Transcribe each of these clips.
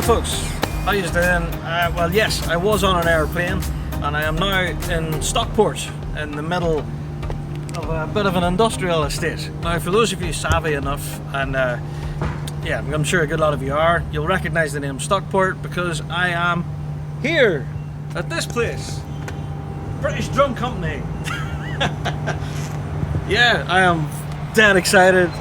folks, how you doing? Well, yes, I was on an airplane and I am now in Stockport in the middle of a bit of an industrial estate. Now, for those of you savvy enough, and yeah, I'm sure a good lot of you are, you'll recognise the name Stockport because I am here at this place, British Drum Company. Yeah, I am dead excited,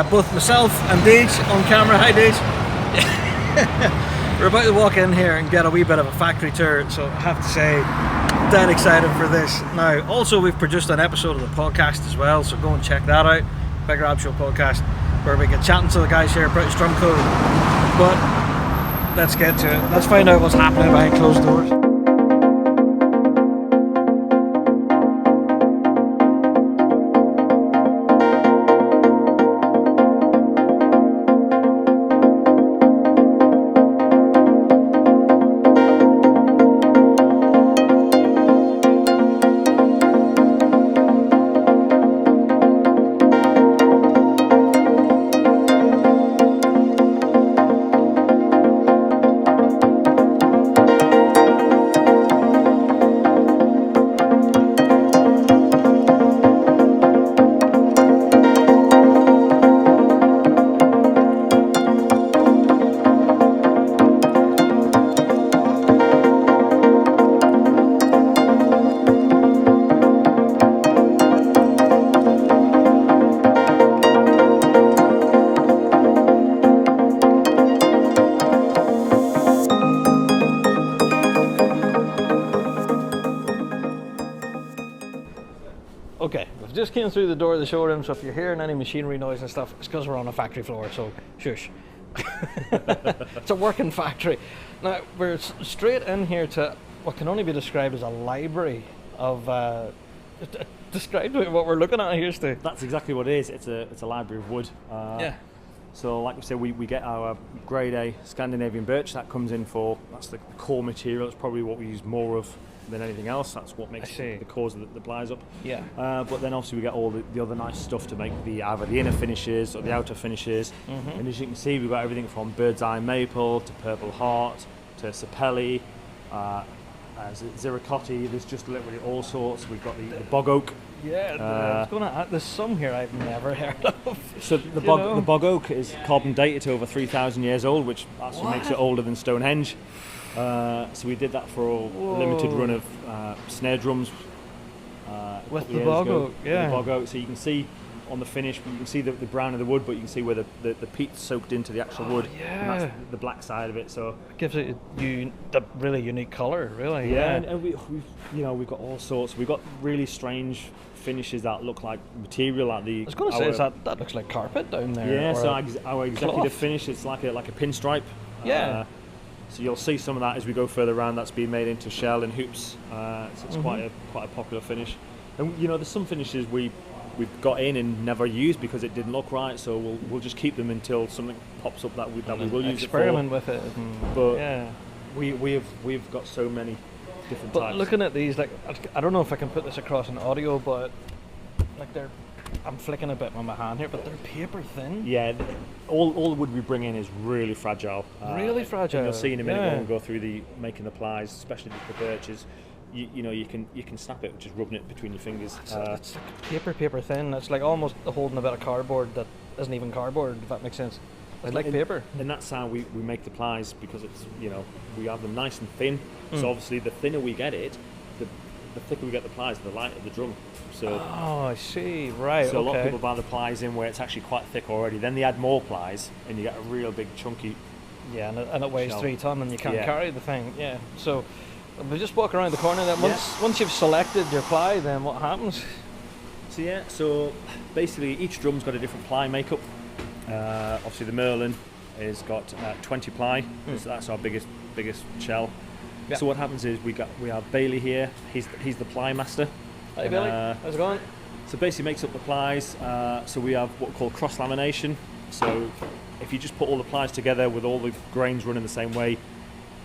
both myself and Deej on camera. Hi Deej. We're about to walk in here and get a wee bit of a factory tour, so I have to say, dead excited for this. Now, also we've produced an episode of the podcast as well, so go and check that out, Big Rab Show Podcast, where we get chatting to the guys here at British Drum Co. But let's get to it. Let's find out what's happening behind closed doors. Okay, we've just came through the door of the showroom, so if you're hearing any machinery noise and stuff, it's because we're on a factory floor, so shush. It's a working factory. Now, we're straight in here to what can only be described as a library of... describe what we're looking at here, Stu. That's exactly what it is. It's a library of wood. Yeah. So like we said, we get our grade A Scandinavian birch. That comes in that's the core material. It's probably what we use more of than anything else. That's what makes the cores of the plies up. Yeah. But then obviously we get all the other nice stuff to make either the inner finishes or the outer finishes. Mm-hmm. And as you can see, we've got everything from bird's eye maple to purple heart to sapelli, ziricotti. There's just literally all sorts. We've got the bog oak. Yeah, there's some here I've never heard of. So the bog oak is carbon dated to over 3,000 years old, which actually makes it older than Stonehenge. So we did that for a limited run of snare drums with the bog oak. Yeah, with the bog oak. So you can see on the finish, you can see the brown of the wood, but you can see where the peat's soaked into the actual wood. Yeah, and that's the black side of it. So it gives it the really unique colour. Really. Yeah, and we've got all sorts. We've got really strange finishes that look like material. Like I was going to say that looks like carpet down there. Yeah. So our executive finish, it's like a pinstripe. Yeah. So you'll see some of that as we go further around. That's being made into shell and hoops. So it's quite a popular finish. And there's some finishes we've got in and never used because it didn't look right. So we'll just keep them until something pops up that we will use. Experiment with it. But yeah, we've got so many different types. But looking at these, like I don't know if I can put this across in audio, but like I'm flicking a bit with my hand here, but they're paper thin. Yeah, all the wood we bring in is really fragile. Really fragile. And you'll see in a minute when we go through making the plies, especially the birches. You can snap it just rubbing it between your fingers. It's like paper thin. It's like almost holding a bit of cardboard that isn't even cardboard, if that makes sense. It's like paper. And that's how we make the plies, because it's we have them nice and thin. So obviously the thinner we get it, the thicker we get the plies, the lighter the drum. So I see. Right. So a lot of people buy the plies in where it's actually quite thick already. Then they add more plies, and you get a real big chunky. Yeah, and it weighs 3 tons, and you can't carry the thing. Yeah. So we just walk around the corner. Then once you've selected your ply, then what happens? So basically each drum's got a different ply makeup. Obviously the Merlin has got 20 ply. So that's our biggest shell. Yeah. So what happens is we have Bailey here. He's the ply master. Hey Billy, how's it going? So basically makes up the plies. So we have what we call cross lamination. So if you just put all the plies together with all the grains running the same way,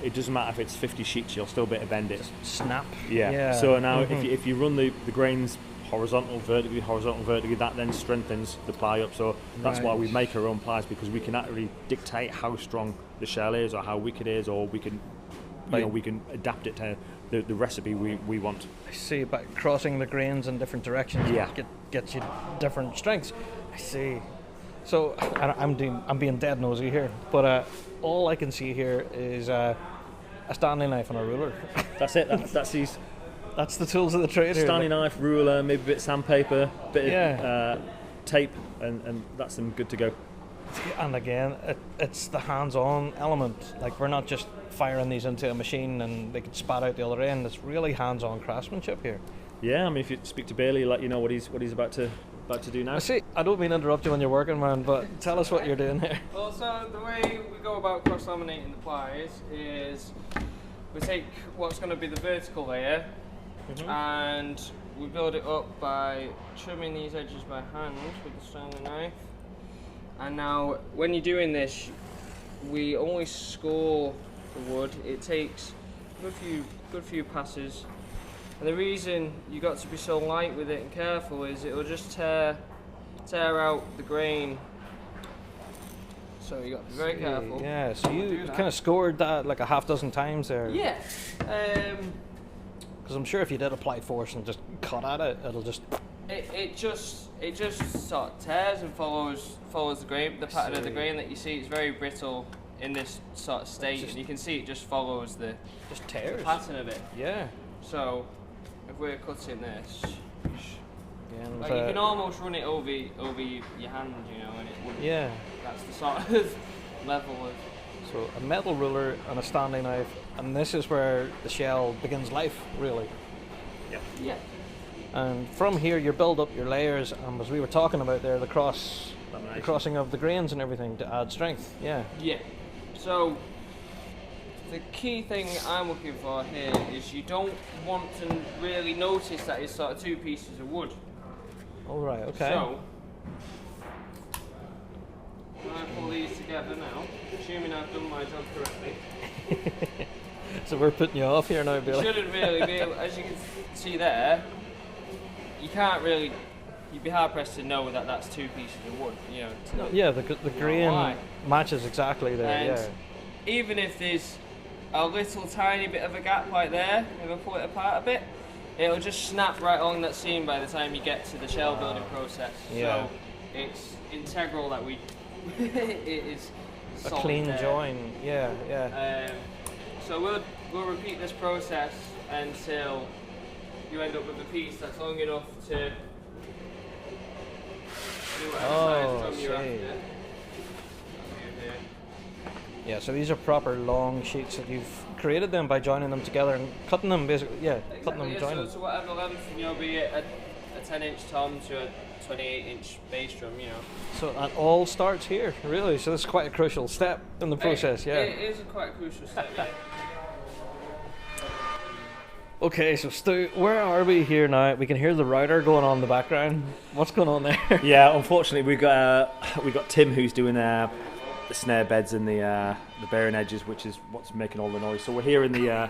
it doesn't matter if it's 50 sheets, you'll still be able to bend it. Snap. Yeah. So now if you run the grains horizontal, vertically, that then strengthens the ply up. So that's why we make our own plies, because we can actually dictate how strong the shell is or how weak it is, or we can, we can adapt it to the recipe we want. I see, by crossing the grains in different directions, gets you different strengths. I see. So I'm being dead nosy here, but all I can see here is a Stanley knife and a ruler. That's it. That's these. That's the tools of the trade here. Stanley knife, ruler, maybe a bit of sandpaper, bit of tape, and that's them good to go. And again, it's the hands-on element. Like, we're not just firing these into a machine and they can spat out the other end. It's really hands-on craftsmanship here. Yeah, I mean, if you speak to Bailey, let you know what he's about to do now. I see. I don't mean to interrupt you when you're working, man, but tell us what you're doing here. Well, so the way we go about cross-laminating the plies is we take what's going to be the vertical layer and we build it up by trimming these edges by hand with the Stanley knife. And now, when you're doing this, we only score the wood. It takes a good few passes. And the reason you got to be so light with it and careful is it'll just tear out the grain. So you got to be very careful. Yeah, so you kind of scored that like a half dozen times there. Yeah. Because I'm sure if you did apply force and just cut at it, it'll just... It just sort of tears and follows the grain, the pattern of the grain that you see. It's very brittle in this sort of state, and you can see it just follows the pattern of it. Yeah. So if we're cutting this, Yeah, you can almost run it over your hand, and it wouldn't. Yeah. That's the sort of level of. So a metal ruler and a Stanley knife, and this is where the shell begins life, really. Yeah. Yeah. And from here you build up your layers, and as we were talking about there, the crossing of the grains and everything to add strength. Yeah. Yeah. So the key thing I'm looking for here is you don't want to really notice that it's sort of two pieces of wood. All right. Okay. So when I pull these together now, assuming I've done my job correctly. So we're putting you off here now, Billy. You shouldn't really be able, as you can see there, you can't really, you'd be hard pressed to know that that's two pieces of wood, Yeah, the grain matches exactly there, and even if there's a little tiny bit of a gap right there, if I pull it apart a bit, it'll just snap right along that seam by the time you get to the shell building process. Yeah. So it's integral that it is a solid clean there. join. Yeah. So we'll repeat this process until you end up with a piece that's long enough to do whatever size drum you're after. Yeah, so these are proper long sheets that you've created them by joining them together and cutting them basically. Yeah, Exactly, cutting them, joining them. So whatever length, be it a 10-inch tom to a 28-inch bass drum, So that all starts here, really. So this is quite a crucial step in the process. It is quite a crucial step. Yeah. Okay, so Stu, where are we here now? We can hear the router going on in the background. What's going on there? Yeah, unfortunately we got Tim who's doing the snare beds and the bearing edges, which is what's making all the noise. So we're here in the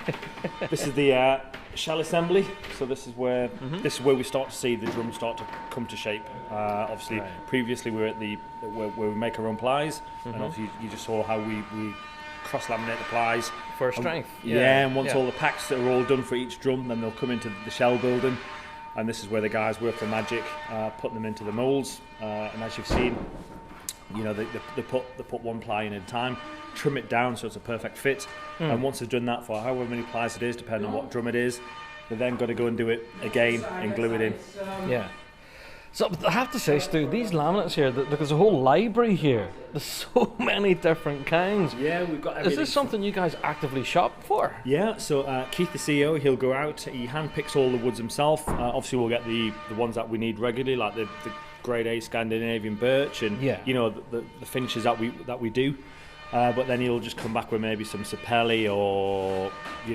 this is the shell assembly. So this is where we start to see the drum start to come to shape. Obviously, previously we were at where we make our own plies, and obviously you just saw how we cross-laminate the plies for strength. And once all the packs that are all done for each drum, then they'll come into the shell building, and this is where the guys work their magic, putting them into the molds. And as you've seen, they put one ply in at a time, trim it down so it's a perfect fit, and once they've done that for however many plies it is, depending on what drum it is, they've then got to go and do it again and glue it in. Yeah. So I have to say, Stu, these laminates here, there's a whole library here. There's so many different kinds. Yeah, we've got everything. Is this something you guys actively shop for? Yeah, so Keith, the CEO, he'll go out, he handpicks all the woods himself. Obviously, we'll get the ones that we need regularly, like the grade A Scandinavian birch and the finishes that we do. But then he'll just come back with maybe some sapelli or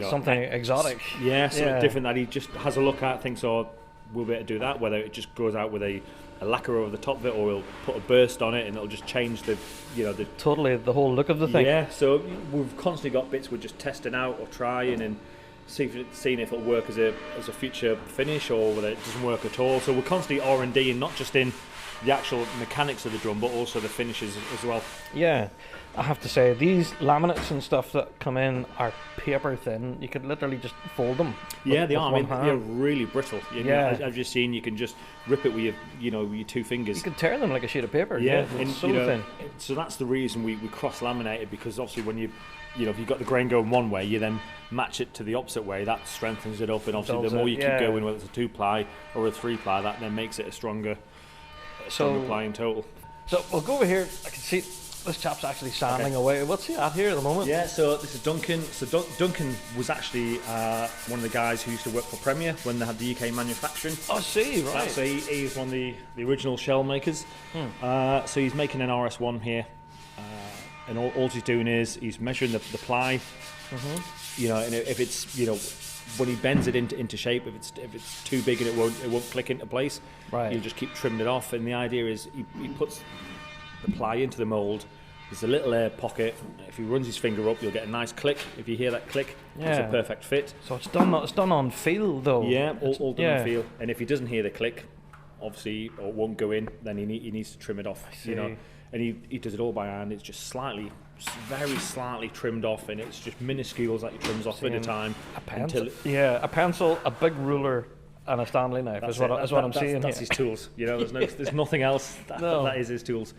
something exotic. Yeah, something different that he just has a look at, thinks, we'll be able to do that, whether it just goes out with a lacquer over the top of it, or we'll put a burst on it and it'll just change the totally the whole look of the thing. Yeah, so we've constantly got bits we're just testing out or trying, and seeing if it'll work as a future finish or whether it doesn't work at all. So we're constantly R&D, and not just in the actual mechanics of the drum, but also the finishes as well. Yeah, I have to say, these laminates and stuff that come in are paper thin. You could literally just fold them. Yeah, they are. I mean, hand. they're really brittle. Yeah. I've just seen you can just rip it with your 2 fingers. You can tear them like a sheet of paper. Yeah, it's and so thin. So that's the reason we cross-laminated, because obviously when if you've got the grain going one way, you then match it to the opposite way. That strengthens it up, and obviously the more you keep going, whether it's a 2-ply or a 3-ply, that then makes it a stronger ply in total. So we'll go over here. I can see this chap's actually sanding away. What's he at here at the moment? Yeah, so this is Duncan. So Duncan was actually one of the guys who used to work for Premier when they had the UK manufacturing. Oh, I see, right. So he's one of the original shell makers. So he's making an RS1 here. And all he's doing is he's measuring the ply, and if it's when he bends it into shape, if it's too big and it won't click into place, right, he'll just keep trimming it off. And the idea is he puts the ply into the mould. There's a little air pocket. If he runs his finger up, you'll get a nice click. If you hear that click, it's a perfect fit. So it's done on feel though. Yeah, all done on feel. And if he doesn't hear the click, obviously, or it won't go in, then he needs to trim it off. And he does it all by hand. It's just very slightly trimmed off, and it's just minuscules that he trims off at a time. A pencil, a big ruler, and a Stanley knife is what I'm seeing. That's his tools. There's nothing else. That is his tools.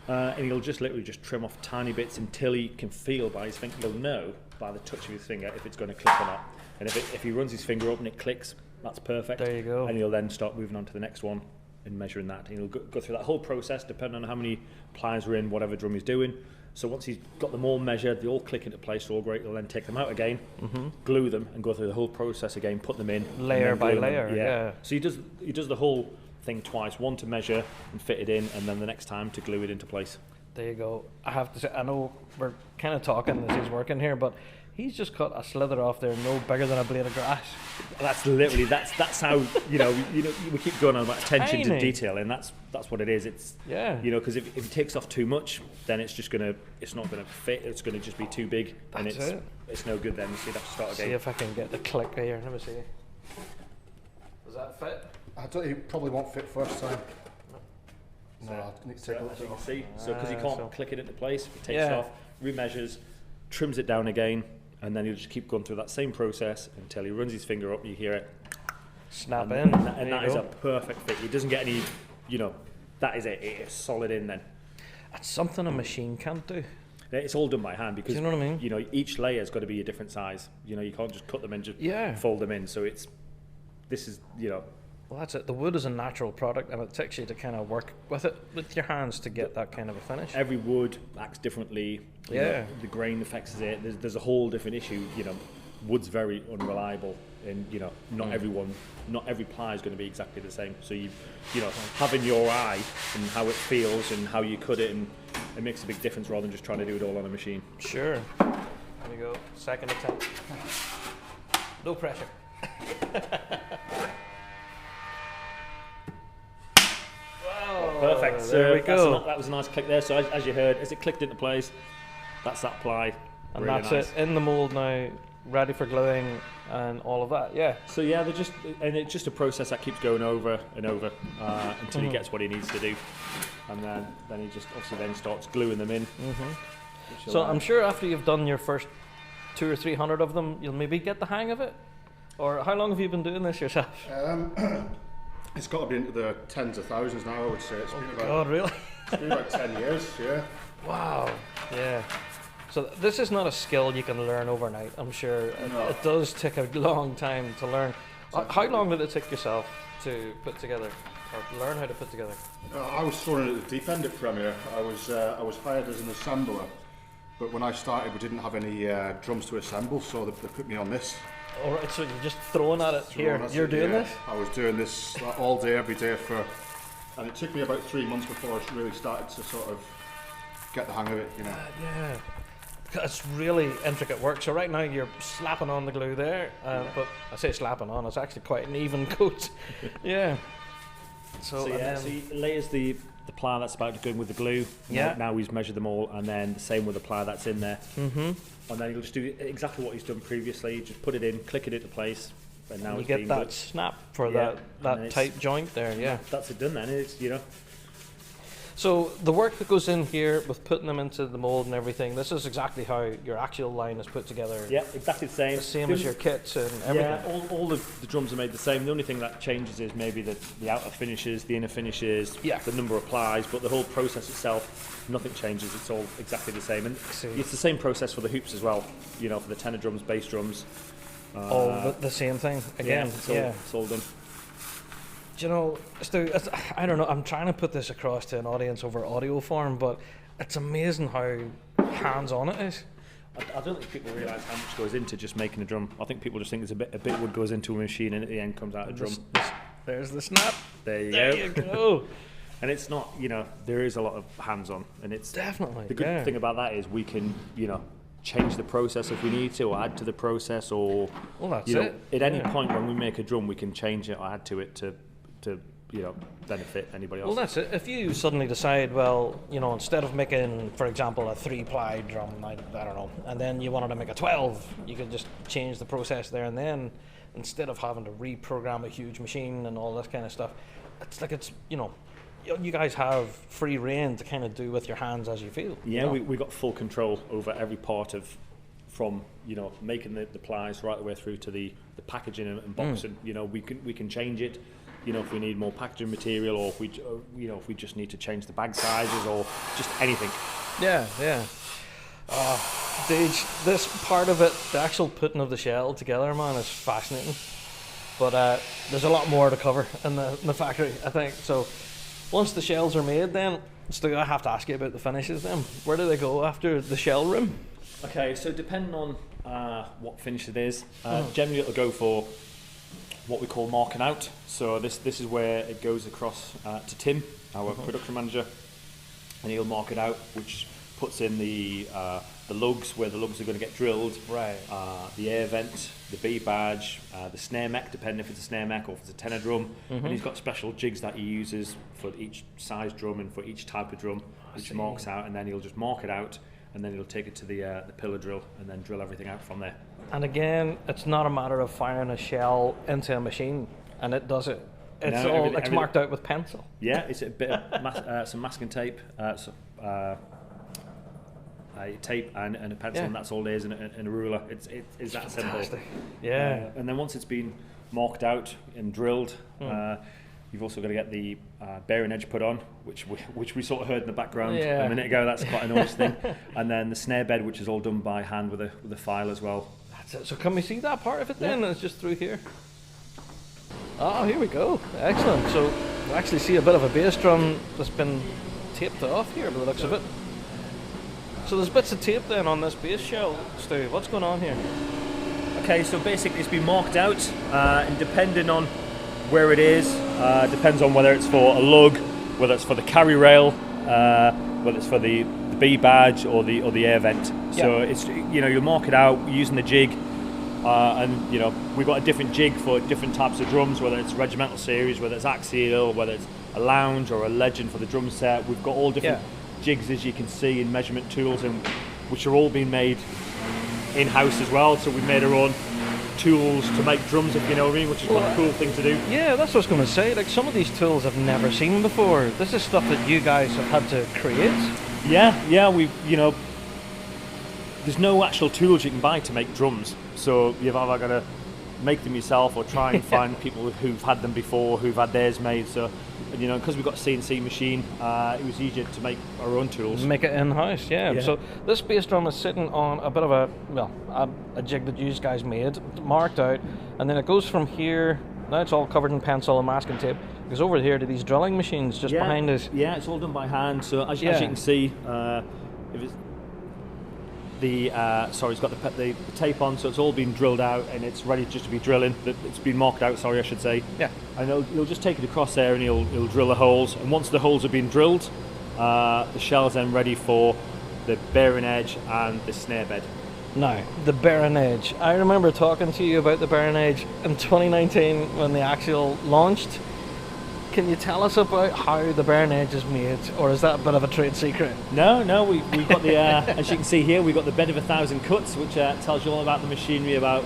And he'll just literally just trim off tiny bits until he can feel by his finger. He'll know by the touch of his finger if it's going to click or not. And if he runs his finger up and it clicks, that's perfect. There you go. And he'll then start moving on to the next one and measuring that. And he'll go through that whole process depending on how many plies are in whatever drum he's doing. So once he's got them all measured, they all click into place, all great, he'll then take them out again, glue them, and go through the whole process again, put them in. Layer by layer, yeah. So he does the whole thing twice, one to measure and fit it in, and then the next time to glue it into place. There you go. I have to say, I know we're kind of talking as he's working here, but he's just cut a slither off there no bigger than a blade of grass. That's literally that's how we keep going on about attention to detail, and that's what it is. It's because if it takes off too much, then it's not gonna fit. It's gonna just be too big, and it's no good then. So you'd have to start again. See if I can get the click here. Let me see. Does that fit? It probably won't fit first time. No, I need to take a look. As you can see, because you can't click it into place, it takes off, remeasures, trims it down again, and then he'll just keep going through that same process until he runs his finger up. You hear it snap and in, and that is a perfect fit. He doesn't get any, that is it. It's solid in then. That's something a machine can't do. It's all done by hand because do you know what I mean? Each layer's got to be a different size. You can't just cut them and just fold them in. So this is. Well, that's it. The wood is a natural product, and it takes you to kind of work with it with your hands to get that kind of a finish. Every wood acts differently. The grain affects it. There's a whole different issue. Wood's very unreliable, and not every ply is going to be exactly the same. So having your eye and how it feels and how you cut it, and it makes a big difference rather than just trying to do it all on a machine. Sure. There we go. Second attempt. No pressure. Perfect. So there we go. That was a nice click there. So as you heard, as it clicked into place, that's that ply. And really that's nice. it in the mould now, ready for gluing and all of that. Yeah. So it's just a process that keeps going over and over until he gets what he needs to do, and then he just obviously then starts gluing them in. So I'm sure after you've done your first 200 or 300 of them, you'll maybe get the hang of it. Or how long have you been doing this yourself? It's got to be into the tens of thousands now, I would say. It's been about 10 years, yeah. Wow, yeah. So this is not a skill you can learn overnight, I'm sure. No. It does take a long time to learn. How long did it take yourself to put together, or learn how to put together? I was thrown at the deep end at Premier. I was hired as an assembler, but when I started we didn't have any drums to assemble, so they put me on this. All right, so you're just throwing at it here. You're doing this? I was doing this all day, every day and it took me about 3 months before I really started to sort of get the hang of it, Yeah, it's really intricate work. So right now you're slapping on the glue there, but I say slapping on, it's actually quite an even coat. Yeah. So he layers the ply that's about to go in with the glue. Now he's measured them all, and then the same with the ply that's in there. Mm-hmm. And then he'll just do exactly what he's done previously. Just put it in, click it into place, and now you it's get that snap for that tight joint there. Yeah, that's it done. Then it's, you know. So the work that goes in here with putting them into the mold and everything, this is exactly how your actual line is put together. Yeah, exactly the same. The same as your kits and everything. Yeah, all the drums are made the same. The only thing that changes is maybe the outer finishes, the inner finishes, the number of plies, but the whole process itself, nothing changes. It's all exactly the same. And it's the same process for the hoops as well, you know, for the tenor drums, bass drums. All the same thing again. It's all done. Do you know, Stu, I don't know, I'm trying to put this across to an audience over audio form, but it's amazing how hands-on it is. I don't think people realise how much goes into just making a drum. I think people just think there's a bit of wood goes into a machine and at the end comes out a drum. There's the snap. There you go. And it's not, you know, there is a lot of hands-on, and it's definitely the good thing about that is we can, you know, change the process if we need to, or add to the process, or that's you know, it. At any point when we make a drum, we can change it or add to it to you know, benefit anybody else. Well, that's it. If you suddenly decide, well, you know, instead of making, for example, a 3-ply drum, I don't know, and then you wanted to make a 12, you could just change the process there and then, instead of having to reprogram a huge machine and all this kind of stuff. It's like, it's, you know, you guys have free reign to kind of do with your hands as you feel. Yeah, you know? we got full control over every part of, from, you know, making the plies right the way through to the packaging and boxing. You know, we can change it. You know, if we need more packaging material, or if we, you know, if we just need to change the bag sizes, or just anything. Yeah. Deej, this part of it, the actual putting of the shell together, man, is fascinating. But there's a lot more to cover in the factory, I think. So once the shells are made, then I have to ask you about the finishes. Then where do they go after the shell rim? Okay, so depending on what finish it is, generally it'll go for what we call marking out. So this is where it goes across to Tim, our production manager, and he'll mark it out, which puts in the lugs, where the lugs are going to get drilled, right? The air vent, the B badge, the snare mech, depending if it's a snare mech or if it's a tenor drum. And he's got special jigs that he uses for each size drum and for each type of drum, which marks out, and then he'll just mark it out, and then he'll take it to the pillar drill and then drill everything out from there. And again, it's not a matter of firing a shell into a machine and it does it. It's marked out with pencil. Yeah, it's a bit of some masking tape, tape and a pencil, and that's all it is, and a ruler. It's that simple. Yeah. And then once it's been marked out and drilled, you've also got to get the bearing edge put on, which we sort of heard in the background a minute ago. That's quite a nice thing. And then the snare bed, which is all done by hand with a file as well. That's it. So can we see that part of it then? It's just through here. Oh, here we go. Excellent. So we actually see a bit of a bass drum that's been taped off here by the looks of it. So there's bits of tape then on this bass shell, Stu. What's going on here? Okay, so basically it's been marked out, and depending on where it is, depends on whether it's for a lug, whether it's for the carry rail, whether it's for the B badge or the air vent. So it's, you know, you'll mark it out using the jig, and you know, we've got a different jig for different types of drums, whether it's regimental series, whether it's axial, whether it's a lounge or a legend for the drum set. We've got all different jigs, as you can see, in measurement tools, and which are all being made in-house as well. So we've made our own tools to make drums, if you know what I mean, which is quite a cool thing to do. Yeah, that's what I was going to say. Like, some of these tools I've never seen before. This is stuff that you guys have had to create. Yeah, we, you know, there's no actual tools you can buy to make drums. So you've either got to make them yourself or try and find people who've had them before, who've had theirs made. So, you know, because we've got a CNC machine, it was easier to make our own tools. Make it in-house, yeah. So this bass drum is sitting on a bit of a jig that you guys made, marked out, and then it goes from here. Now it's all covered in pencil and masking tape. It goes over here to these drilling machines just behind us. Yeah, it's all done by hand. So as you can see, if it's it's got the tape on, so it's all been drilled out and it's ready just to be drilling. It's been marked out, I should say. Yeah. And he'll just take it across there and he'll drill the holes. And once the holes have been drilled, the shell's then ready for the bearing edge and the snare bed. Now, the bearing edge. I remember talking to you about the bearing edge in 2019 when the Axial launched. can you tell us about how the bearing edge is made, or is that a bit of a trade secret? No, we've got the, as you can see here, we've got the bed of 1,000 cuts, which tells you all about the machinery, about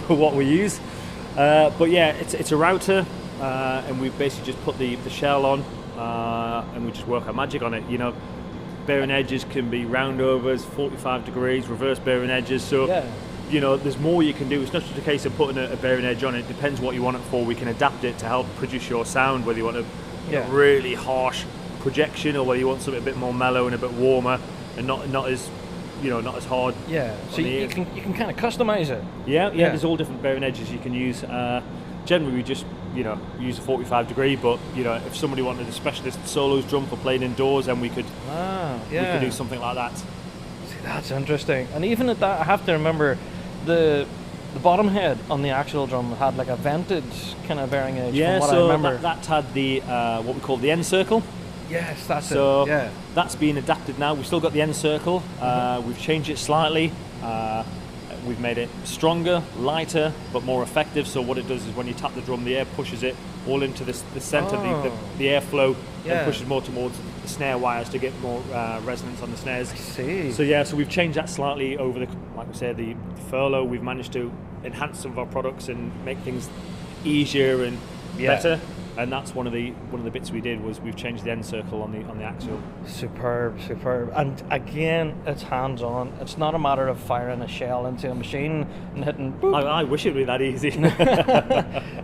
what we use. But yeah, it's a router, and we basically just put the shell on, and we just work our magic on it. You know, bearing edges can be roundovers, 45 degrees, reverse bearing edges, so you know, there's more you can do. It's not just a case of putting a bearing edge on. It depends what you want it for. We can adapt it to help produce your sound, whether you want a really harsh projection or whether you want something a bit more mellow and a bit warmer and not as, you know, not as hard. Yeah, so you can kind of customize it. Yeah, there's all different bearing edges you can use. Generally we just, you know, use a 45 degree, but you know, if somebody wanted a specialist solos drum for playing indoors, then we could do something like that. See, that's interesting. And even at that, I have to remember the bottom head on the actual drum had like a vented kind of bearing edge. Yeah, from what so I remember. that had the what we call the end circle. Yes, that's so it. Yeah, that's been adapted now. We've still got the end circle. We've changed it slightly. We've made it stronger, lighter, but more effective. So what it does is when you tap the drum, the air pushes it all into the centre, the airflow, and pushes more towards the snare wires to get more resonance on the snares. I see. So yeah, so we've changed that slightly over the, like we said, the furlough. We've managed to enhance some of our products and make things easier and better. And that's one of the bits we did, was we've changed the end circle on the axial. Superb. And again, it's hands-on. It's not a matter of firing a shell into a machine and hitting boop. I wish it would be that easy.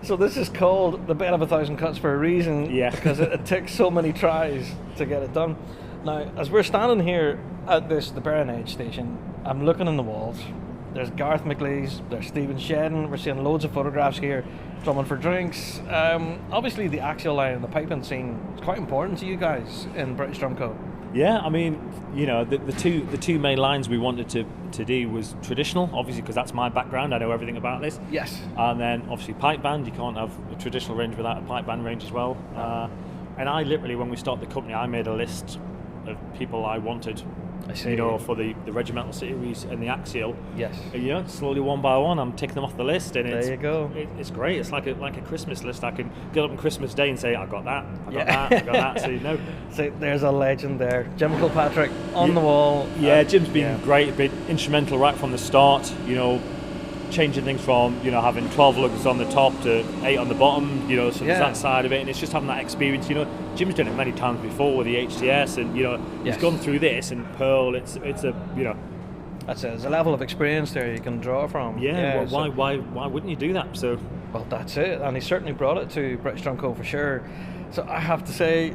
So this is called the bed of 1,000 cuts for a reason. Yeah. Because it takes so many tries to get it done. Now, as we're standing here at the bearing edge station, I'm looking in the walls. There's Garth McLeese, there's Stephen Shedden. We're seeing loads of photographs here, drumming for drinks. Obviously, the axial line and the piping scene is quite important to you guys in British Drum Co. Yeah, I mean, you know, the two main lines we wanted to do was traditional, obviously, because that's my background. I know everything about this. Yes. And then obviously pipe band. You can't have a traditional range without a pipe band range as well. And I literally, when we started the company, I made a list of people I wanted. I see. You know, for the regimental series and the axial. Yes. And, you know, slowly one by one, I'm ticking them off the list, and there you go. It's great. It's like a Christmas list. I can get up on Christmas Day and say, I got that, I got that. So you know. So there's a legend there, Jim Kilpatrick on the wall. Yeah, Jim's been great, been instrumental right from the start. You know, changing things from, you know, having 12 lugs on the top to 8 on the bottom. You know, so there's that side of it, and it's just having that experience. You know, Jim's done it many times before with the HTS, and you know, he's gone through this, and Pearl. It's a, you know. That's it. There's a level of experience there you can draw from. Yeah, well, why wouldn't you do that? So. Well, that's it, and he certainly brought it to British Drum Co for sure. So I have to say,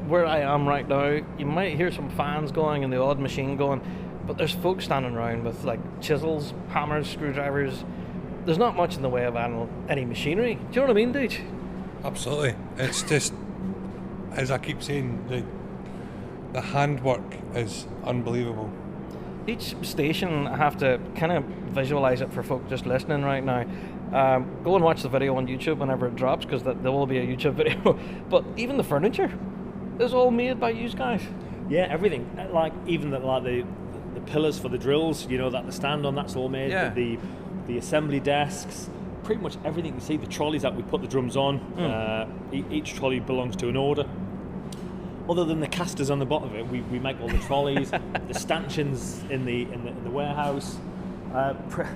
where I am right now, you might hear some fans going and the odd machine going, but there's folks standing around with like chisels, hammers, screwdrivers. There's not much in the way of any machinery. Do you know what I mean, Deej? Absolutely. It's just, as I keep saying, the handwork is unbelievable. Each station, I have to kind of visualise it for folk just listening right now. Go and watch the video on YouTube whenever it drops, because there will be a YouTube video. But even the furniture is all made by you guys. Yeah, everything. Like even the pillars for the drills, you know, that the stand on, that's all made. Yeah. The assembly desks, pretty much everything you see. The trolleys that we put the drums on, each trolley belongs to an order. Other than the casters on the bottom of it, we make all the trolleys, the stanchions in the warehouse,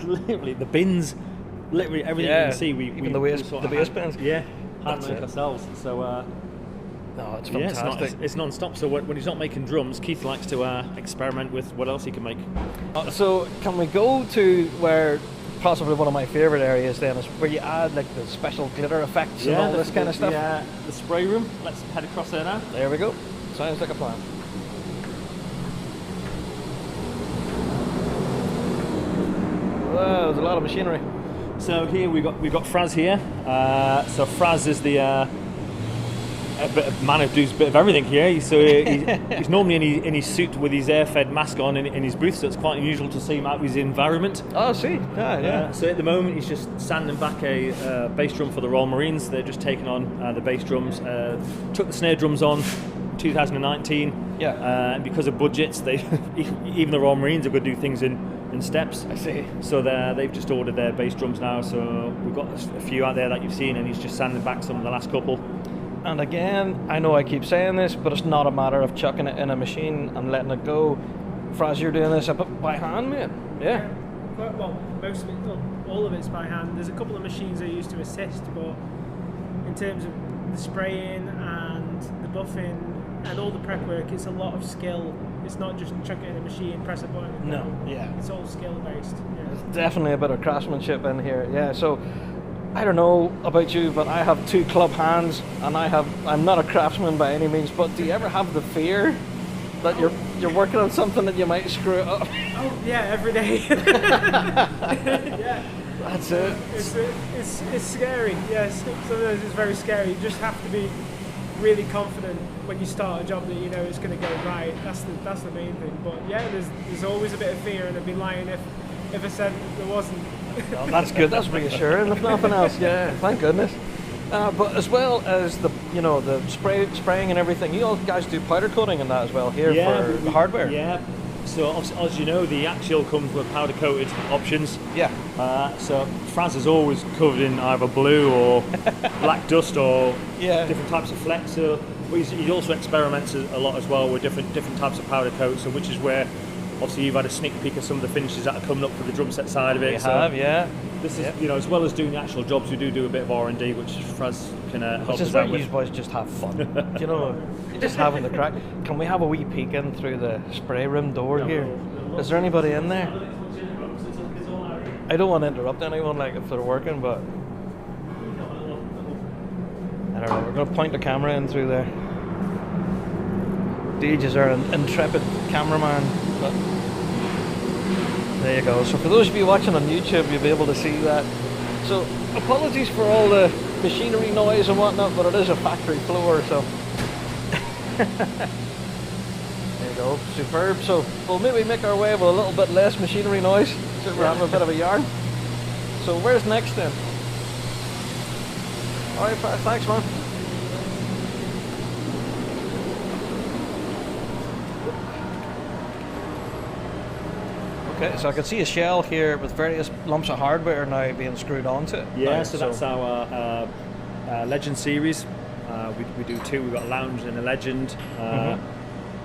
literally the bins, literally everything you can see. Even the base bins. Yeah, handmade ourselves. So. No, it's fantastic. It's non-stop. So when he's not making drums, Keith likes to experiment with what else he can make. So can we go to where possibly one of my favourite areas then is where you add like the special glitter effects and all this kind of stuff? Yeah, the spray room. Let's head across there now. There we go. Sounds like a plan. Wow, there's a lot of machinery. So here we got Fraz here. So Fraz is the a man who does a bit of everything here. So he's normally in his suit with his air-fed mask on in his booth, so it's quite unusual to see him out of his environment. Oh, see. Yeah. So at the moment he's just sanding back a bass drum for the Royal Marines. They're just taking on the bass drums. Took the snare drums on 2019. Yeah. And because of budgets, even the Royal Marines are going to do things in in steps. I see. So they've just ordered their bass drums now. So we've got a few out there that you've seen, and he's just sanding back some of the last couple. And again, I know I keep saying this, but it's not a matter of chucking it in a machine and letting it go. Fraz, you're doing this by hand, mate. Yeah. Well, most of it, well, all of it's by hand. There's a couple of machines I use to assist, but in terms of the spraying and the buffing and all the prep work, it's a lot of skill. It's not just chuck it in a machine, press a button. And No, go. yeah. It's all skill based. Yeah. There's definitely a bit of craftsmanship in here. Yeah, so I don't know about you, but I have 2 club hands, and I'm not a craftsman by any means, but do you ever have the fear that you're working on something that you might screw it up? Oh yeah, every day. Yeah. That's it. It's scary. Yes, sometimes it's very scary. You just have to be really confident when you start a job that you know it's going to go right. That's the main thing. But yeah, there's always a bit of fear, and I'd be lying if I said there wasn't. Well, that's good. That's reassuring, if nothing else. Yeah, thank goodness. But as well as the spraying and everything, you all guys do powder coating and that as well here for the hardware. Yeah. So as you know, the axial comes with powder coated options. Yeah. So Fraz is always covered in either blue or black dust or Yeah. different types of flex. So but he also experiments a lot as well with different types of powder coats. So which is where obviously you've had a sneak peek of some of the finishes that are coming up for the drum set side of it. We have, yeah. This is as well as doing the actual jobs, we do a bit of R&D, which Fraz can help Which is us where out you with. boys just have fun. Do you know, you're just having the crack. Can we have a wee peek in through the spray room door here? Is there anybody in there? I don't want to interrupt anyone, like if they're working, but I don't know. We're going to point the camera in through there. Deej is our intrepid cameraman. But there you go. So for those of you watching on YouTube, you'll be able to see that. So apologies for all the machinery noise and whatnot, but it is a factory floor, so there you go. Superb. So we'll maybe make our way with a little bit less machinery noise, so we're having a bit of a yarn. So where's next then? Alright, thanks man. Okay, so I can see a shell here with various lumps of hardware now being screwed onto it. Yeah, Right, so that's our Legend series. We do 2. We've got a Lounge and a Legend.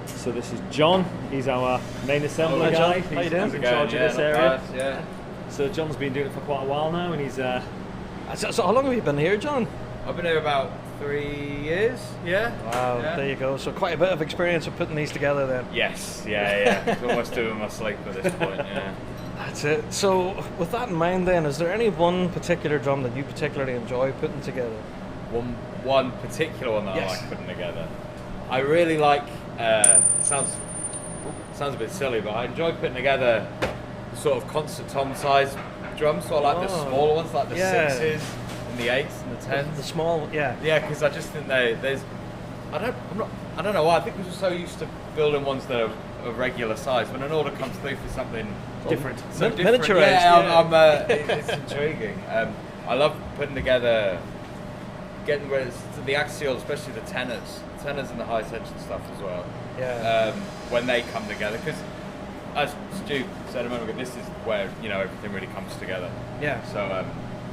So this is John. He's our main assembler Hi, guy. John. How you doing? He's in charge of this area. Yeah. So John's been doing it for quite a while now, and he's So how long have you been here, John? I've been here about 3 years. Yeah. Wow, Yeah. there you go. So quite a bit of experience of putting these together then. Yes. Yeah. It's almost doing my sleep at this point. Yeah. That's it. So with that in mind then, is there any one particular drum that you particularly enjoy putting together? One particular one that Yes. I like putting together. I really like. Sounds a bit silly, but I enjoy putting together sort of concert tom size drums. So I like the smaller ones, like the 6s and the 8s and the 10s. The small, yeah. Yeah, because I just think there's. I don't know why. I think we're just so used to building ones that are of regular size. When an order comes through for something different. so Min- different, miniaturised, yeah, it's intriguing. I love putting together, getting rid of the axial, especially the tenors and the high tension stuff as well. Yeah. When they come together, because as Stu said a moment ago, this is where everything really comes together. Yeah. So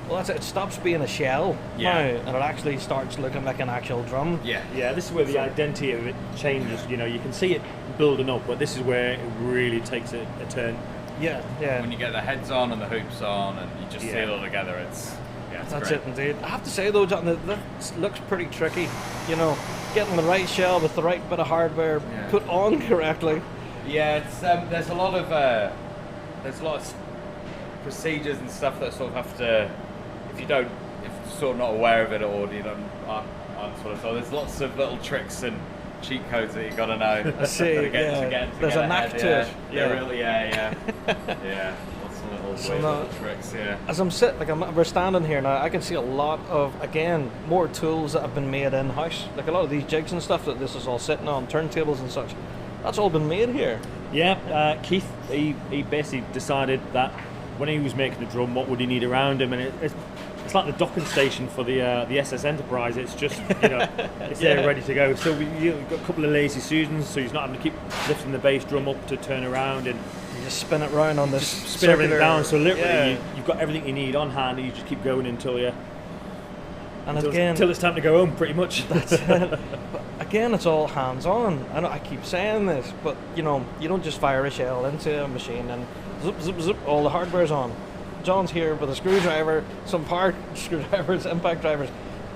Well, that's it. It stops being a shell Yeah. now, and it actually starts looking like an actual drum. Yeah, this is where the identity of it changes. You can see it building up, but this is where it really takes a turn. Yeah, yeah. when you get the heads on and the hoops on, and you just see it all together, it's That's great. it indeed. I have to say though, John, that looks pretty tricky. Getting the right shell with the right bit of hardware put on correctly. Yeah, it's there's a lot of procedures and stuff that sort of have to, if you're sort of not aware of it, or aren't sort of, so there's lots of little tricks and cheat codes that you got to know. I see. to get There's a knack ahead, to it. Yeah, really, yeah. Lots of little So weird now- little tricks. Yeah. As I'm sitting, we're standing here now, I can see a lot of, again, more tools that have been made in-house. Like a lot of these jigs and stuff that this is all sitting on, turntables and such. That's all been made here. Yeah, Keith, he basically decided that when he was making the drum, what would he need around him, and it's like the docking station for the SS Enterprise. It's just it's there ready to go. So we've got a couple of lazy Susans, so he's not having to keep lifting the bass drum up to turn around, and You just spin it round on this spin everything circular- down. So literally, Yeah. you've got everything you need on hand, and you just keep going until And it's time to go home, pretty much. That's it. But again, it's all hands-on. I know I keep saying this, but you don't just fire a shell into a machine and zip, zip, zip, all the hardware's on. John's here with a screwdriver, some power screwdrivers, impact drivers,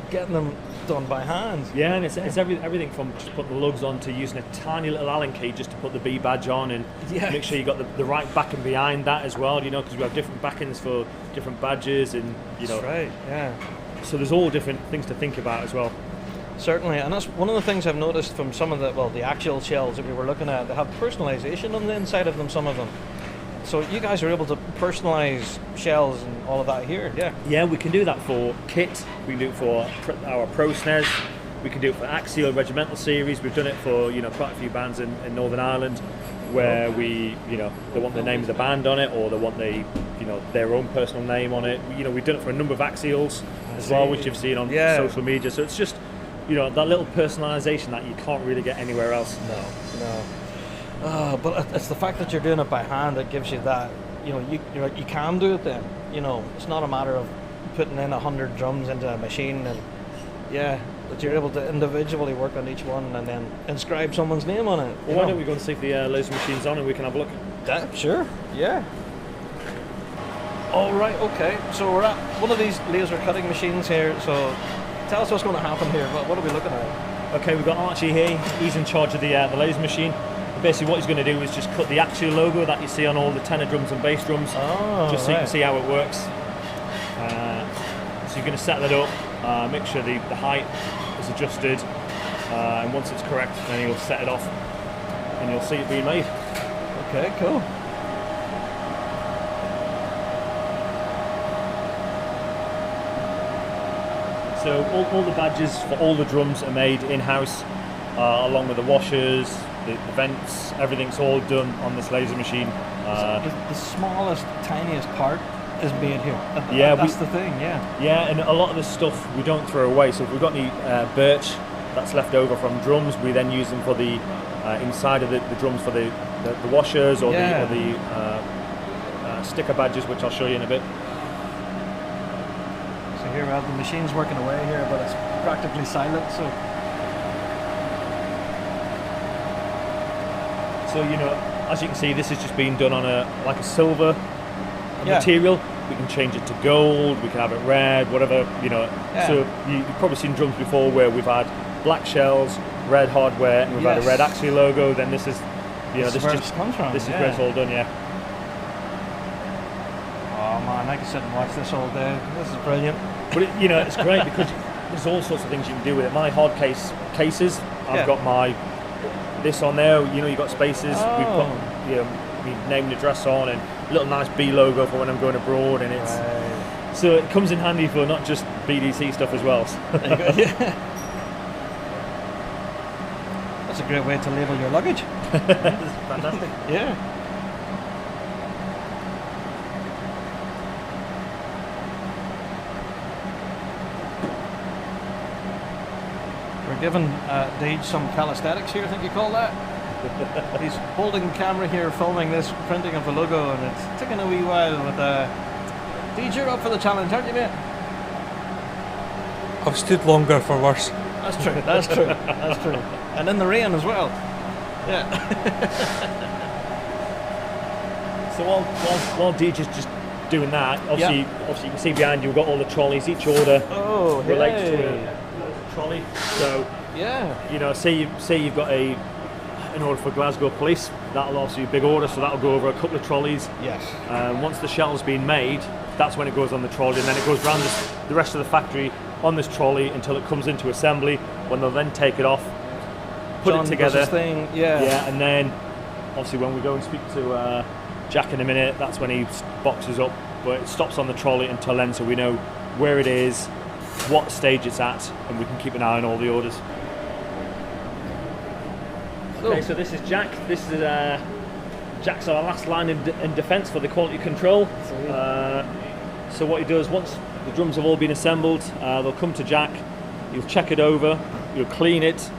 getting them done by hand. Yeah, and it's everything from just putting the lugs on to using a tiny little Allen key just to put the B badge on, and make sure you got the right backing behind that as well. Because we have different backings for different badges, and That's right. Yeah. So there's all different things to think about as well. Certainly, and that's one of the things I've noticed from some of the actual shells that we were looking at. They have personalization on the inside of them, some of them. So you guys are able to personalize shells and all of that here, yeah? Yeah, we can do that for kit. We can do it for our pro snares. We can do it for axial regimental series. We've done it for quite a few bands in Northern Ireland, where they want the name of the band on it, or they want their own personal name on it. We've done it for a number of axials as well, which you've seen on social media. So it's just that little personalisation that you can't really get anywhere else. No. But it's the fact that you're doing it by hand that gives you that. You can do it then. It's not a matter of putting in 100 drums into a machine, and that you're able to individually work on each one and then inscribe someone's name on it. Well, why don't we go and see if the laser machine's on and we can have a look? Sure, yeah. All right, okay. So we're at one of these laser cutting machines here. So tell us what's going to happen here. What are we looking at? Okay, we've got Archie here. He's in charge of the laser machine. Basically, what he's going to do is just cut the axial logo that you see on all the tenor drums and bass drums, just so you can see how it works. So you're going to set that up, make sure the height is adjusted, and once it's correct, then you'll set it off, and you'll see it being made. Okay, cool. So all the badges for all the drums are made in-house, along with the washers, the vents, everything's all done on this laser machine. The smallest, tiniest part is made here. That's the thing, yeah. Yeah, and a lot of the stuff we don't throw away. So if we've got any birch that's left over from drums, we then use them for the inside of the drums for the washers or the sticker badges, which I'll show you in a bit. So here we have the machines working away here, but it's practically silent. So as you can see, this is just being done on a silver material. We can change it to gold. We can have it red, whatever. So you've probably seen drums before where we've had black shells, red hardware, and we've had a red axial logo. Then this is, this is where it comes from. This is where it's all done. Yeah. Oh man, I can sit and watch this all day. This is brilliant. But it's great because there's all sorts of things you can do with it. My hard cases, I've got this on there. You've got spaces. We've put we name and address on, and a little nice B logo for when I'm going abroad, and it's so it comes in handy for not just BDC stuff as well. That's a great way to label your luggage. Fantastic. Yeah. We're giving Deej some calisthenics here, I think you call that. He's holding the camera here, filming this printing of the logo, and it's taking a wee while. But Deej, you're up for the challenge, aren't you, mate? I've stood longer for worse. That's true. That's true. That's true. And in the rain as well. Yeah. So while Deej is just doing that, obviously you can see behind you we've got all the trolleys. Each order relates to a trolley. So say you've got an order for Glasgow Police. That'll also be a big order, so that'll go over a couple of trolleys. Yes. Once the shell's been made, that's when it goes on the trolley, and then it goes around the rest of the factory on this trolley until it comes into assembly, when they'll then take it off, put it together. And then obviously when we go and speak to Jack in a minute, that's when he boxes up, but it stops on the trolley until then, so we know where it is, what stage it's at, and we can keep an eye on all the orders. Okay, so this is Jack. This is Jack's our last line in defence for the quality control. So what he does, once the drums have all been assembled, they'll come to Jack, he'll check it over, he'll clean it,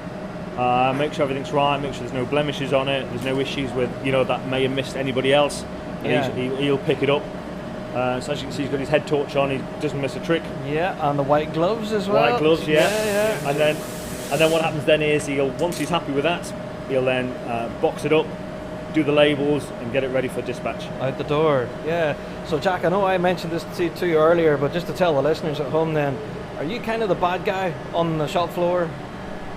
make sure everything's right, make sure there's no blemishes on it, there's no issues with, that may have missed anybody else. And he'll pick it up. So as you can see, he's got his head torch on, he doesn't miss a trick. Yeah, and the white gloves as well. White gloves, yeah. And then what happens then is once he's happy with that, he'll then box it up, do the labels, and get it ready for dispatch. Out the door, yeah. So Jack, I know I mentioned this to you earlier, but just to tell the listeners at home then, are you kind of the bad guy on the shop floor?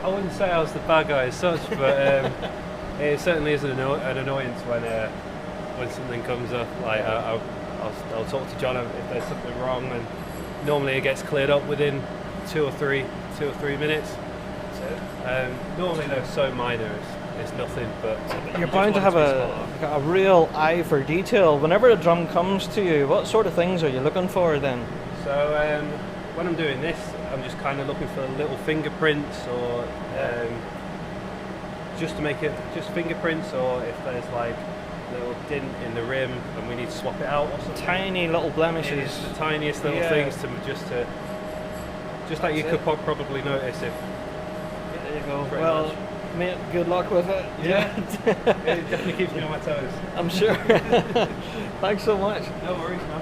I wouldn't say I was the bad guy as such, but it certainly is an annoyance when something comes up. Like I'll talk to John if there's something wrong, and normally it gets cleared up within 2 or 3 minutes. So, normally they're so minor, it's nothing. But you're bound to have a real eye for detail. Whenever a drum comes to you, what sort of things are you looking for then? So when I'm doing this, I'm just kind of looking for little fingerprints, or just to make it just fingerprints, or if there's like little dint in the rim and we need to swap it out or something. Tiny little blemishes. It's the tiniest little things just like you could probably notice if. There you go. Well, mate, good luck with it. Yeah. It definitely keeps me on my toes. I'm sure. Thanks so much. No worries, man.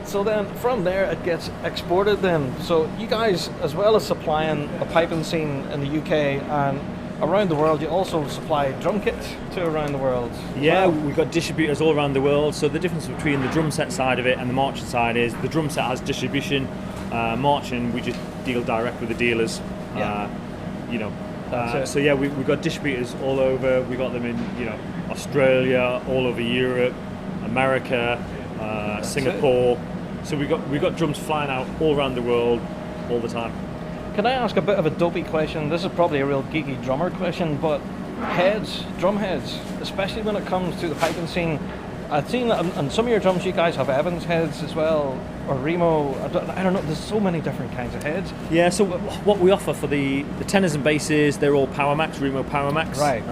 So then from there it gets exported then. So you guys, as well as supplying the piping scene in the UK and around the world, you also supply drum kits to around the world. Yeah, we've got distributors all around the world. So the difference between the drum set side of it and the marching side is the drum set has distribution. Marching, we just deal direct with the dealers. So yeah, we've got distributors all over. We got them in Australia, all over Europe, America, Singapore. So we got drums flying out all around the world all the time. Can I ask a bit of a dopey question? This is probably a real geeky drummer question, but drum heads, especially when it comes to the piping scene, I've seen that on some of your drums you guys have Evans heads as well, or Remo, I don't know, there's so many different kinds of heads. Yeah, so what we offer for the tenors and basses, they're all PowerMax, Remo PowerMax. Right.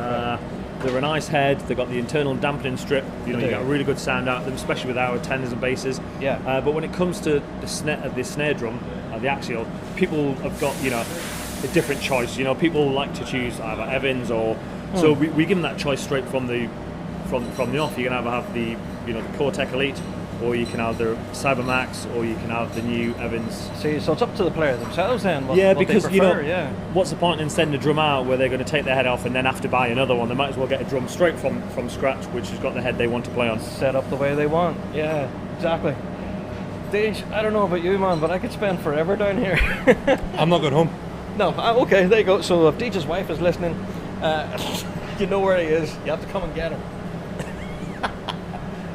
They're a nice head, they've got the internal dampening strip, you get a really good sound out of them, especially with our tenors and basses. Yeah. But when it comes to the snare drum, the axial, people have got, a different choice. People like to choose either Evans or... So we give them that choice straight from the off. You can either have the Core-Tech Elite, or you can have the CyberMax, or you can have the new Evans. See, so it's up to the player themselves then. What because they prefer, what's the point in sending a drum out where they're going to take their head off and then have to buy another one? They might as well get a drum straight from scratch, which has got the head they want to play on. Set up the way they want. Yeah, exactly. Dage, I don't know about you, man, but I could spend forever down here. I'm not going home. No, okay, there you go. So if Dage's wife is listening, you know where he is. You have to come and get him.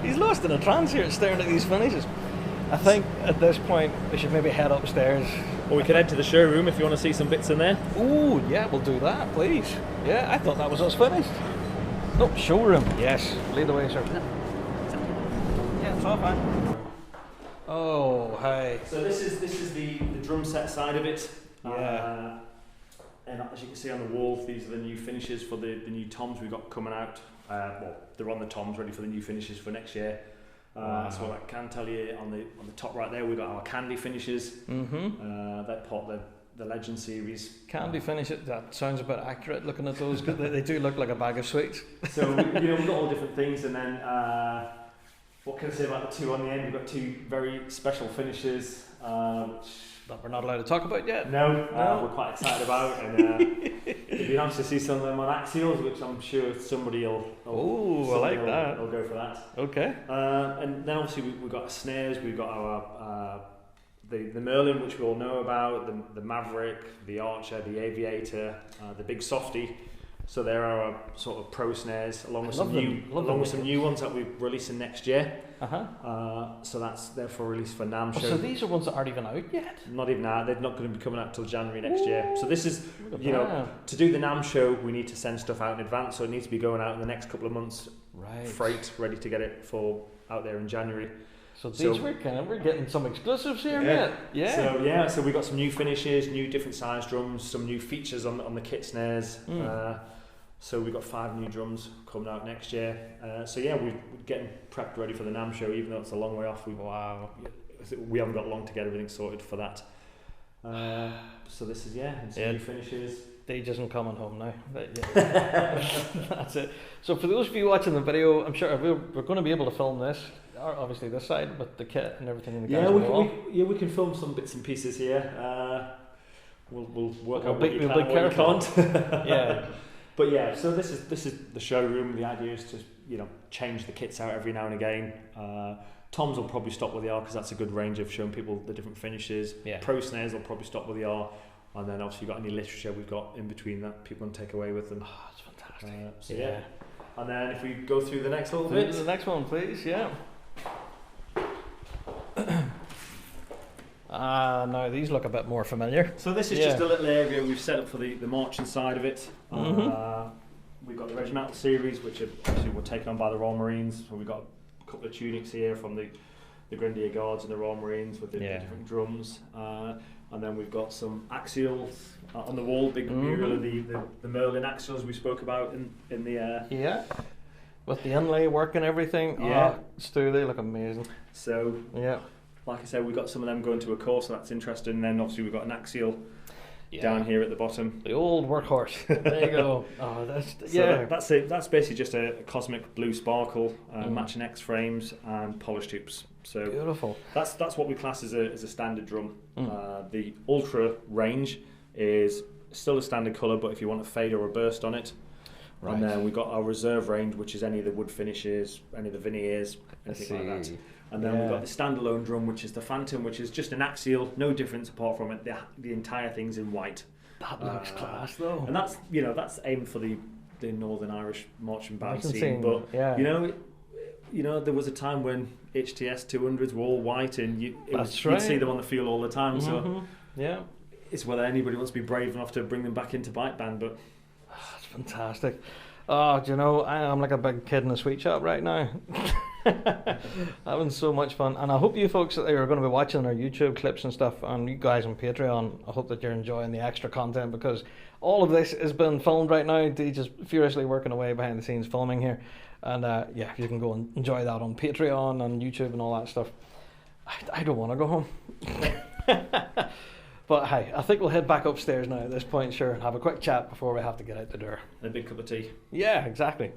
He's lost in a trance here, staring at these finishes. I think at this point we should maybe head upstairs. Or we could head to the showroom if you want to see some bits in there. Ooh, yeah, we'll do that, please. Yeah, I thought that was us finished. No, showroom. Yes, lead the way, sir. Yeah, it's all fine. Oh, hi. So this is the drum set side of it. Yeah. And as you can see on the wall, these are the new finishes for the new toms we've got coming out. They're on the toms, ready for the new finishes for next year. So what I can tell you, on the top right there, we've got our candy finishes. Mm-hmm. That part, the Legend series. Candy finishes. That sounds a bit accurate looking at those, because they do look like a bag of sweets. So we've got all different things, and then what can I say about the two on the end? We've got two very special finishes, which that we're not allowed to talk about yet. No. We're quite excited about, and it'd be nice to see some of them on axials, which I'm sure somebody will. I like that. I'll go for that. Okay. And then obviously we've got our snares. We've got our the Merlin, which we all know about, the Maverick, the Archer, the Aviator, the Big Softy. So there are our sort of pro snares, along with some new ones that we're releasing next year. So that's there for release for NAMM show. So these are ones that aren't even out yet? Not even out. They're not going to be coming out till January next year. So this is, to do the NAMM show, we need to send stuff out in advance. So it needs to be going out in the next couple of months. Right. Freight, ready to get it out there in January. So we're getting some exclusives here, mate. Yeah. So we got some new finishes, new different size drums, some new features on the kit snares. So we've got 5 new drums coming out next year. We're getting prepped ready for the NAMM show, even though it's a long way off. We haven't got long to get everything sorted for that. So this is new finishes. Deej isn't coming home now. That's it. So for those of you watching the video, I'm sure we're going to be able to film this, obviously this side, with the kit and everything in the guys we can film some bits and pieces here. We'll work out what you we'll can be and what you can't. Yeah. But yeah, so this is the showroom. The idea is to change the kits out every now and again. Toms will probably stop where they are because that's a good range of showing people the different finishes. Yeah. Pro snares will probably stop where they are, and then obviously you've got any literature we've got in between that people can take away with them. Oh, that's fantastic. So yeah. And then if we go through the next little bit. The next one, please. Yeah. Now these look a bit more familiar. So this is just a little area we've set up for the marching side of it. We've got the regimental series, which are obviously were taken on by the Royal Marines. So we've got a couple of tunics here from the Grenadier Guards and the Royal Marines with the different drums. And then we've got some axials on the wall, big mural of the Merlin axials we spoke about in the with the inlay work and everything. Stu, they look amazing. So like I said, we've got some of them going to a course, so that's interesting. And then obviously we've got an axial down here at the bottom. The old workhorse. There you go. Oh, that's it. That's basically just a cosmic blue sparkle, matching X frames and polish tubes. So beautiful. That's what we class as a standard drum. The ultra range is still a standard colour, but if you want a fade or a burst on it. Right. And then we've got our reserve range, which is any of the wood finishes, any of the veneers, anything like that. And then we've got the standalone drum, which is the Phantom, which is just an axial, no difference apart from it. The entire thing's in white. That looks class, though. And that's aimed for the Northern Irish marching band scene. But there was a time when HTS 200s were all white, and you'd see them on the field all the time. So it's whether anybody wants to be brave enough to bring them back into bike band. But that's fantastic. Oh, do you know, I'm like a big kid in a sweet shop right now. Having so much fun. And I hope you folks that are going to be watching our YouTube clips and stuff, and you guys on Patreon, I hope that you're enjoying the extra content, because all of this has been filmed right now. Deej just furiously working away behind the scenes filming here. And you can go and enjoy that on Patreon and YouTube and all that stuff. I don't want to go home. But hey, I think we'll head back upstairs now at this point, sure, and have a quick chat before we have to get out the door. A big cup of tea. Yeah, exactly.